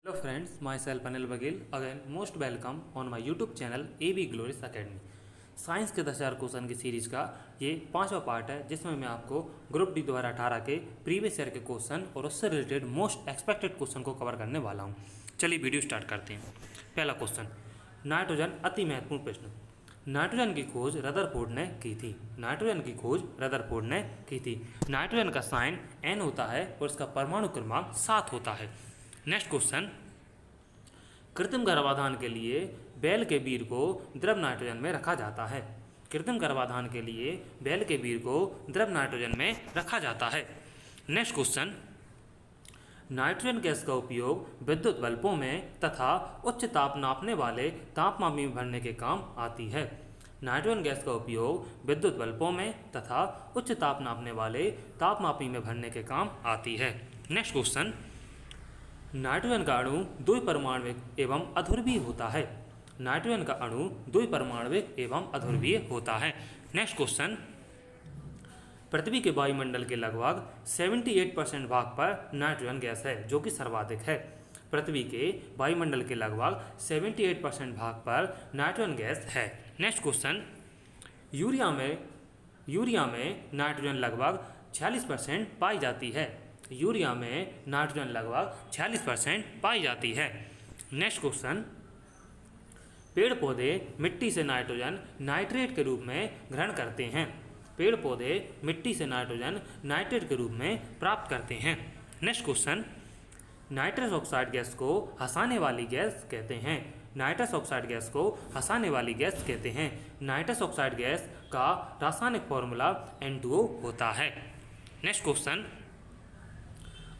Hello friends, myself Anil Bagil again most welcome on my YouTube channel AB Glorious Academy। Science के 10,000 question की series का ये 5वां part है जिसमें मैं आपको ग्रुप डी 2018 के प्रीवियस ईयर के क्वेश्चन और उससे रिलेटेड मोस्ट एक्सपेक्टेड क्वेश्चन को कवर करने वाला हूँ। चलिए वीडियो स्टार्ट करते हैं। पहला क्वेश्चन, नाइट्रोजन अति महत्वपूर्ण प्रश्न। नाइट्रोजन की खोज रदरफोर्ड ने की थी। नाइट्रोजन की खोज रदरफोर्ड ने की थी। नाइट्रोजन का साइन N होता है और इसका परमाणु क्रमांक 7 होता है। नेक्स्ट क्वेश्चन, कृत्रिम गर्भाधान के लिए बैल के वीर को द्रव नाइट्रोजन में रखा जाता है। कृत्रिम गर्भाधान के लिए बैल के वीर को द्रव नाइट्रोजन में रखा जाता है। नेक्स्ट क्वेश्चन, नाइट्रोजन गैस का उपयोग विद्युत बल्बों में तथा उच्च ताप नापने वाले तापमापी में भरने के काम आती है। नाइट्रोजन गैस का उपयोग विद्युत बल्बों में तथा उच्च ताप नापने वाले तापमापी में भरने के काम आती है। नेक्स्ट क्वेश्चन, नाइट्रोजन का अणु द्विपरमाण्विक एवं अध्रुवीय होता है। नाइट्रोजन का अणु द्विपरमाण्विक एवं अध्रुवीय होता है। नेक्स्ट क्वेश्चन, पृथ्वी के वायुमंडल के लगभग 78% भाग पर नाइट्रोजन गैस है जो कि सर्वाधिक है। पृथ्वी के वायुमंडल के लगभग 78% भाग पर नाइट्रोजन गैस है। नेक्स्ट क्वेश्चन, यूरिया में नाइट्रोजन लगभग 46% पाई जाती है। यूरिया में नाइट्रोजन लगभग 46% पाई जाती है। नेक्स्ट क्वेश्चन, पेड़ पौधे मिट्टी से नाइट्रोजन नाइट्रेट के रूप में ग्रहण करते हैं। पेड़ पौधे मिट्टी से नाइट्रोजन नाइट्रेट के रूप में प्राप्त करते हैं। Next question, nitrous oxide gas को हंसाने वाली गैस कहते हैं। नाइट्रस ऑक्साइड गैस को हंसाने वाली गैस कहते हैं। नाइट्रस ऑक्साइड गैस का रासायनिक फॉर्मूला N2O होता है। नेक्स्ट क्वेश्चन,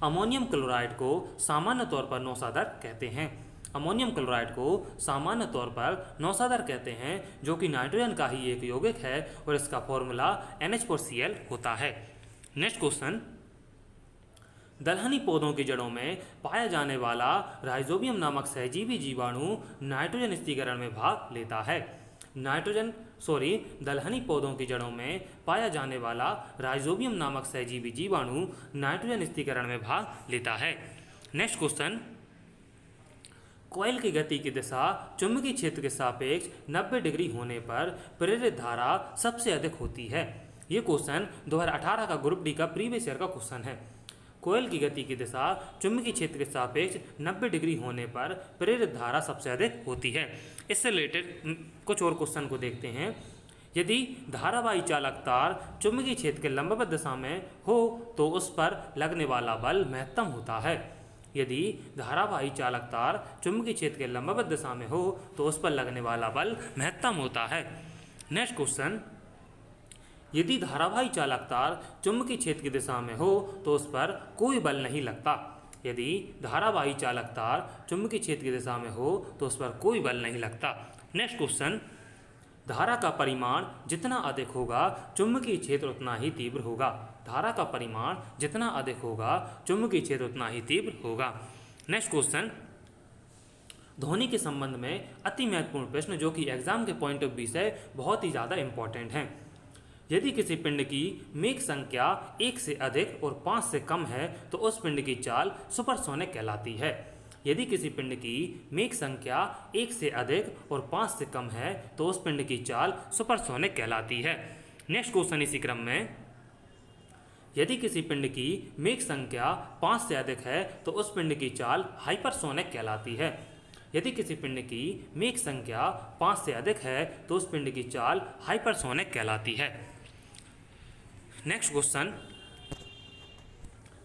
अमोनियम क्लोराइड को सामान्य तौर पर नौसादर कहते हैं। अमोनियम क्लोराइड को सामान्य तौर पर नौसादर कहते हैं जो कि नाइट्रोजन का ही एक यौगिक है और इसका फॉर्मूला NH4Cl होता है। नेक्स्ट क्वेश्चन, दलहनी पौधों की जड़ों में पाया जाने वाला राइजोबियम नामक सहजीवी जीवाणु नाइट्रोजन स्थिरीकरण में भाग लेता है। दलहनी पौधों की जड़ों में पाया जाने वाला राइजोबियम नामक सहजीवी जीवाणु नाइट्रोजन स्थिरीकरण में भाग लेता है। नेक्स्ट क्वेश्चन, कॉइल की गति की दिशा चुंबकीय क्षेत्र के सापेक्ष 90 डिग्री होने पर प्रेरित धारा सबसे अधिक होती है। ये क्वेश्चन 2018 का ग्रुप डी का प्रीवियस ईयर का क्वेश्चन है। कोयल की गति की दिशा चुंबकीय क्षेत्र के सापेक्ष 90 डिग्री होने पर प्रेरित धारा सबसे अधिक होती है। इससे रिलेटेड कुछ और क्वेश्चन को देखते हैं। यदि धारावाही चालक तार चुंबकीय क्षेत्र के लंबवत दिशा में हो तो उस पर लगने वाला बल महत्तम होता है। यदि धारावाही चालक तार चुंबकीय क्षेत्र के लंबवत दिशा में हो तो उस पर लगने वाला बल महत्तम होता है। नेक्स्ट क्वेश्चन, यदि धारावाही चालक तार चुंबकीय क्षेत्र की दिशा में हो तो उस पर कोई बल नहीं लगता। यदि धारावाही चालक तार चुंबकीय क्षेत्र की दिशा में हो तो उस पर कोई बल नहीं लगता। नेक्स्ट क्वेश्चन, धारा का परिमाण जितना अधिक होगा चुंबकीय क्षेत्र उतना ही तीव्र होगा। धारा का परिमाण जितना अधिक होगा चुंबकीय क्षेत्र उतना ही तीव्र होगा। नेक्स्ट क्वेश्चन, ध्वनि के संबंध में अति महत्वपूर्ण प्रश्न जो कि एग्जाम के पॉइंट ऑफ व्यू से बहुत ही ज़्यादा इंपॉर्टेंट है। यदि किसी पिंड की मेघ संख्या 1 से अधिक और 5 से कम है तो उस पिंड की चाल सुपरसोनिक कहलाती है। यदि किसी पिंड की मेघ संख्या 1 से अधिक और 5 से कम है तो उस पिंड की चाल सुपरसोनिक कहलाती है। नेक्स्ट क्वेश्चन इसी क्रम में, यदि किसी पिंड की मेघ संख्या 5 से अधिक है तो उस पिंड की चाल हाइपरसोनिक कहलाती है। यदि किसी पिंड की मेघ संख्या 5 से अधिक है तो उस पिंड की चाल हाइपरसोनिक कहलाती है। नेक्स्ट क्वेश्चन,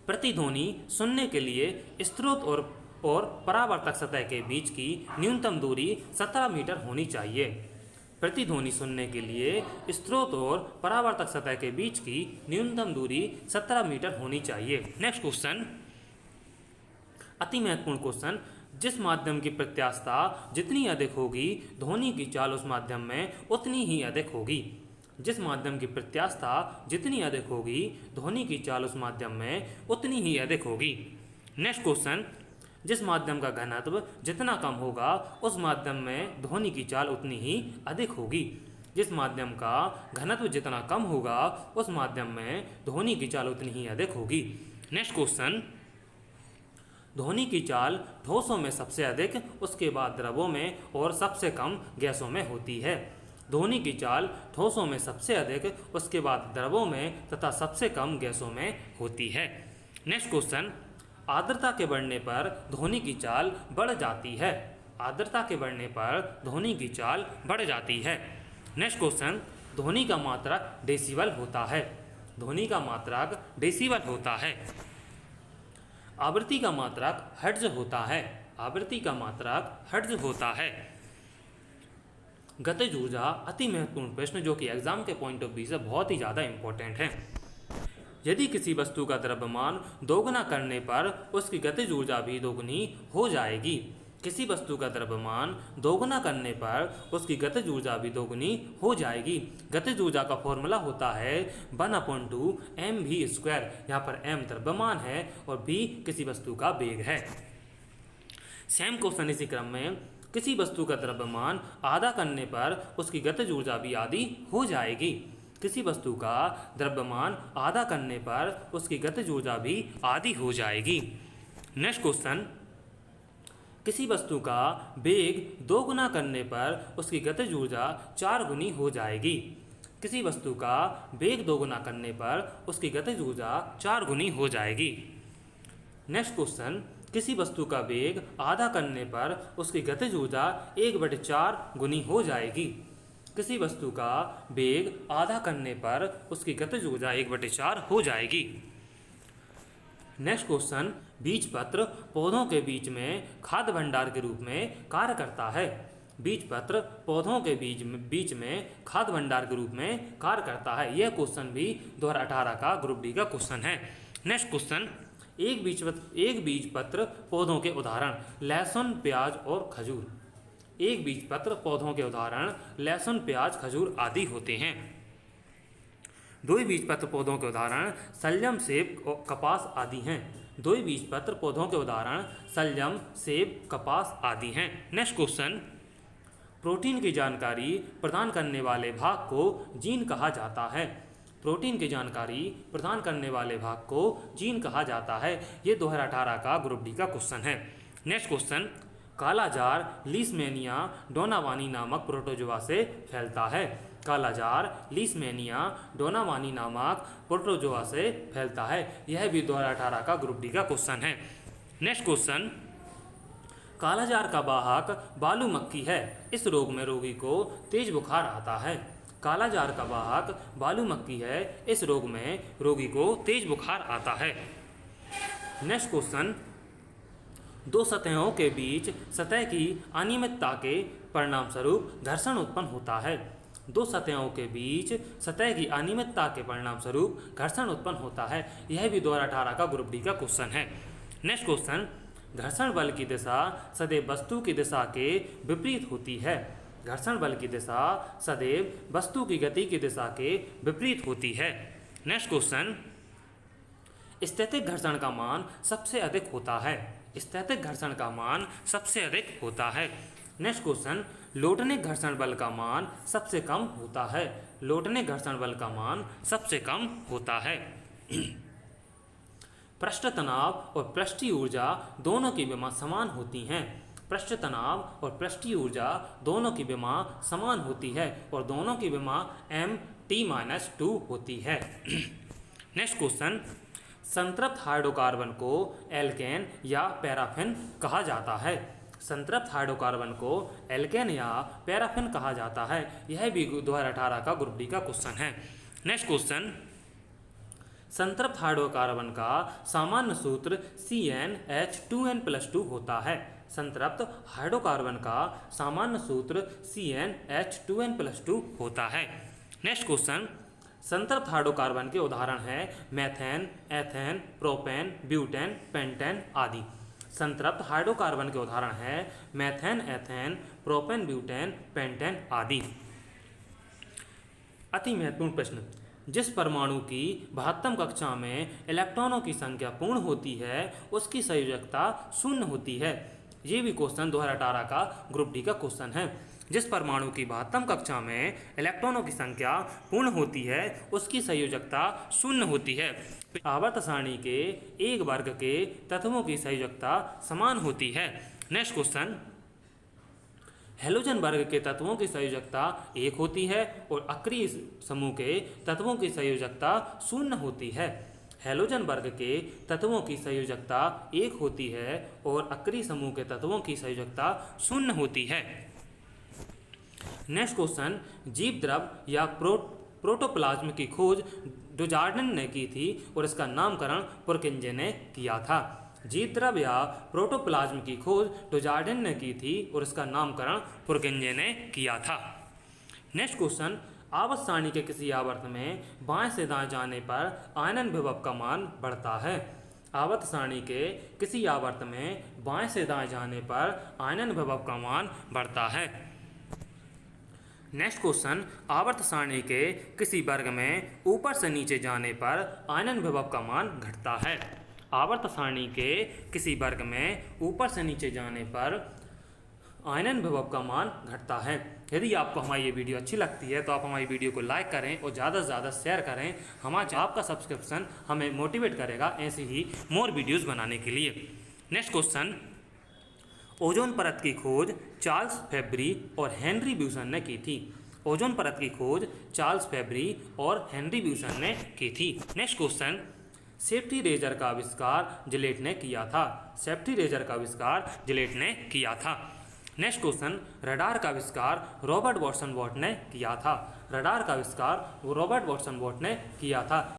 प्रतिध्वनि सुनने के लिए स्रोत और परावर्तक सतह के बीच की न्यूनतम दूरी 17 मीटर होनी चाहिए। प्रतिध्वनि सुनने के लिए स्रोत और परावर्तक सतह के बीच की न्यूनतम दूरी 17 मीटर होनी चाहिए। नेक्स्ट क्वेश्चन, अति महत्वपूर्ण क्वेश्चन, जिस माध्यम की प्रत्यास्थता जितनी अधिक होगी ध्वनि की चाल उस माध्यम में उतनी ही अधिक होगी। जिस माध्यम की प्रत्यास्थता जितनी अधिक होगी ध्वनि की चाल उस माध्यम में उतनी ही अधिक होगी। नेक्स्ट क्वेश्चन, जिस माध्यम का घनत्व जितना कम होगा उस माध्यम में ध्वनि की चाल उतनी ही अधिक होगी। जिस माध्यम का घनत्व जितना कम होगा उस माध्यम में ध्वनि की चाल उतनी ही अधिक होगी। नेक्स्ट क्वेश्चन, ध्वनि की चाल ठोसों में सबसे अधिक, उसके बाद द्रवों में और सबसे कम गैसों में होती है। ध्वनि की चाल ठोसों में सबसे अधिक, उसके बाद द्रवों में तथा सबसे कम गैसों में होती है। नेक्स्ट क्वेश्चन, आर्द्रता के बढ़ने पर ध्वनि की चाल बढ़ जाती है। आर्द्रता के बढ़ने पर ध्वनि की चाल बढ़ जाती है। नेक्स्ट क्वेश्चन, ध्वनि का मात्रक डेसिबल होता है। ध्वनि का मात्रक डेसिबल होता है। आवृत्ति का मात्रक हर्ट्ज होता है। आवृत्ति का मात्रक हर्ट्ज होता है। गतिज ऊर्जा अति महत्वपूर्ण प्रश्न जो कि एग्जाम के पॉइंट ऑफ व्यू से बहुत ही ज़्यादा इंपॉर्टेंट है। यदि किसी वस्तु का द्रव्यमान दोगुना करने पर उसकी गतिज ऊर्जा भी दोगुनी हो जाएगी। किसी वस्तु का द्रव्यमान दोगुना करने पर उसकी गतिज ऊर्जा भी दोगुनी हो जाएगी। गतिज ऊर्जा का फॉर्मूला होता है 1/2 mv²। यहाँ पर m द्रव्यमान है और v किसी वस्तु का वेग है। सेम क्वेश्चन इसी क्रम में, किसी वस्तु का द्रव्यमान आधा करने पर उसकी गतिज ऊर्जा भी आधी हो जाएगी। किसी वस्तु का द्रव्यमान आधा करने पर उसकी गतिज ऊर्जा भी आधी हो जाएगी। नेक्स्ट क्वेश्चन, किसी वस्तु का वेग 2 गुना करने पर उसकी गतिज ऊर्जा 4 गुनी हो जाएगी। किसी वस्तु का वेग 2 गुना करने पर उसकी गतिज ऊर्जा 4 गुनी हो जाएगी। नेक्स्ट क्वेश्चन, किसी वस्तु का वेग आधा करने पर उसकी गतिज ऊर्जा 1/4 गुनी हो जाएगी। किसी वस्तु का वेग आधा करने पर उसकी गतिज ऊर्जा 1/4 हो जाएगी। नेक्स्ट क्वेश्चन, बीजपत्र पौधों के बीच में खाद्य भंडार के रूप में कार्य करता है। बीजपत्र पौधों के बीच में खाद्य भंडार के रूप में कार्य करता है। यह क्वेश्चन भी 2018 का ग्रुप डी का क्वेश्चन है। नेक्स्ट क्वेश्चन, एक बीजपत्र पौधों के उदाहरण लहसुन, प्याज और खजूर। एक बीजपत्र पौधों के उदाहरण लहसुन, प्याज, खजूर आदि होते हैं। दो बीजपत्र पौधों के उदाहरण शलजम, सेब और कपास आदि हैं। दो बीजपत्र पौधों के उदाहरण शलजम, सेब, कपास आदि हैं। नेक्स्ट क्वेश्चन, प्रोटीन की जानकारी प्रदान करने वाले भाग को जीन कहा जाता है। प्रोटीन की जानकारी प्रदान करने वाले भाग को जीन कहा जाता है। ये 2018 का ग्रुप डी का क्वेश्चन है। नेक्स्ट क्वेश्चन, कालाजार लीशमैनिया डोनावानी नामक प्रोटोजोआ से फैलता है। कालाजार लीशमैनिया डोनावानी नामक प्रोटोजोआ से फैलता है। यह भी 2018 का ग्रुप डी का क्वेश्चन है। नेक्स्ट क्वेश्चन, कालाजार का वाहक बालू मक्खी है। इस रोग में रोगी को तेज बुखार आता है। कालाजार का वाहक बालू मक्खी है। इस रोग में रोगी को तेज बुखार आता है। नेक्स्ट क्वेश्चन, दो सतहों के बीच सतह की अनियमितता के परिणाम स्वरूप घर्षण उत्पन्न होता है। दो सतहों के बीच सतह की अनियमितता के परिणाम स्वरूप घर्षण उत्पन्न होता है। यह भी 2018 का ग्रुप डी का क्वेश्चन है। नेक्स्ट क्वेश्चन, घर्षण बल की दिशा सदैव वस्तु की दिशा के विपरीत होती है। घर्षण बल की दिशा सदैव वस्तु की गति की दिशा के विपरीत होती है। नेक्स्ट क्वेश्चन, स्थैतिक घर्षण का मान सबसे अधिक होता है। स्थैतिक घर्षण का मान सबसे अधिक होता है। नेक्स्ट क्वेश्चन, लोटने घर्षण बल का मान सबसे कम होता है। लोटने घर्षण बल का मान सबसे कम होता है। पृष्ठ तनाव और पृष्ठीय ऊर्जा दोनों की विमा समान होती हैं। पृष्ठ तनाव और पृष्ठीय ऊर्जा दोनों की विमा समान होती है और दोनों की विमा Mt-2 होती है। नेक्स्ट क्वेश्चन, संतृप्त हाइड्रोकार्बन को एल्केन या पैराफिन कहा जाता है। संतृप्त हाइड्रोकार्बन को एल्केन या पैराफिन कहा जाता है। यह भी 2018 का ग्रुप डी का क्वेश्चन है। नेक्स्ट क्वेश्चन, संतृप्त हाइड्रोकार्बन का सामान्य सूत्र CnH2n+2 होता है। संतृप्त हाइड्रोकार्बन का सामान्य सूत्र CnH2n+2 होता है। नेक्स्ट क्वेश्चन, संतृप्त हाइड्रोकार्बन के उदाहरण हैं methane, ethane, propane, butane, pentane आदि। संतृप्त हाइड्रोकार्बन के उदाहरण हैं methane, ethane, propane, butane, pentane आदि। अति महत्वपूर्ण प्रश्न, जिस परमाणु की 72 कक्षा में इलेक्ट्रॉनों की संख्या पूर्ण होती है उसकी संयोजकता 0 होती है। ये भी क्वेश्चन 2018 का ग्रुप डी का क्वेश्चन है। जिस परमाणु की महत्तम कक्षा में इलेक्ट्रॉनों की संख्या पूर्ण होती है उसकी संयोजकता शून्य होती है। आवर्त सारणी के एक वर्ग के तत्वों की संयोजकता समान होती है। नेक्स्ट क्वेश्चन, हैलोजन वर्ग के तत्वों की संयोजकता 1 होती है और अक्रिय समूह के तत्वों की संयोजकता शून्य होती है। हैलोजन वर्ग के तत्वों की संयोजकता 1 होती है और अक्रिय समूह के तत्वों की संयोजकता शून्य होती है। नेक्स्ट क्वेश्चन, जीव द्रव या प्रोटोप्लाज्म की खोज डुजार्डिन ने की थी और इसका नामकरण पुरकिंजे ने किया था। जीव द्रव या प्रोटोप्लाज्म की खोज डुजार्डिन ने की थी और इसका नामकरण पुरकिंजे ने किया था। नेक्स्ट क्वेश्चन, आवर्त सारणी के किसी आवर्त में बाएं से दाएं जाने पर आयनन विभव का मान बढ़ता है। आवर्त सारणी के किसी आवर्त में बाएं से दाएं जाने पर आयनन विभव का मान बढ़ता है। नेक्स्ट क्वेश्चन, आवर्त सारणी के किसी वर्ग में ऊपर से नीचे जाने पर आयनन विभव का मान घटता है। आवर्त सारणी के किसी वर्ग में ऊपर से नीचे जाने पर आयनन विभव का मान घटता है। यदि आपको हमारी ये वीडियो अच्छी लगती है तो आप हमारी वीडियो को लाइक करें और ज़्यादा से ज़्यादा शेयर करें। हमारा आपका सब्सक्रिप्शन हमें मोटिवेट करेगा ऐसे ही मोर वीडियोस बनाने के लिए। नेक्स्ट क्वेश्चन, ओजोन परत की खोज चार्ल्स फैब्री और हेनरी ब्यूसन ने की थी। ओजोन परत की खोज चार्ल्स फैब्री और हेनरी ब्यूसन ने की थी। नेक्स्ट क्वेश्चन, सेफ्टी रेजर का आविष्कार जिलेट ने किया था। सेफ्टी रेजर का आविष्कार जिलेट ने किया था। नेक्स्ट क्वेश्चन, रडार का आविष्कार रॉबर्ट वॉटसन वॉट ने किया था। रडार का आविष्कार रॉबर्ट वॉटसन वॉट ने किया था।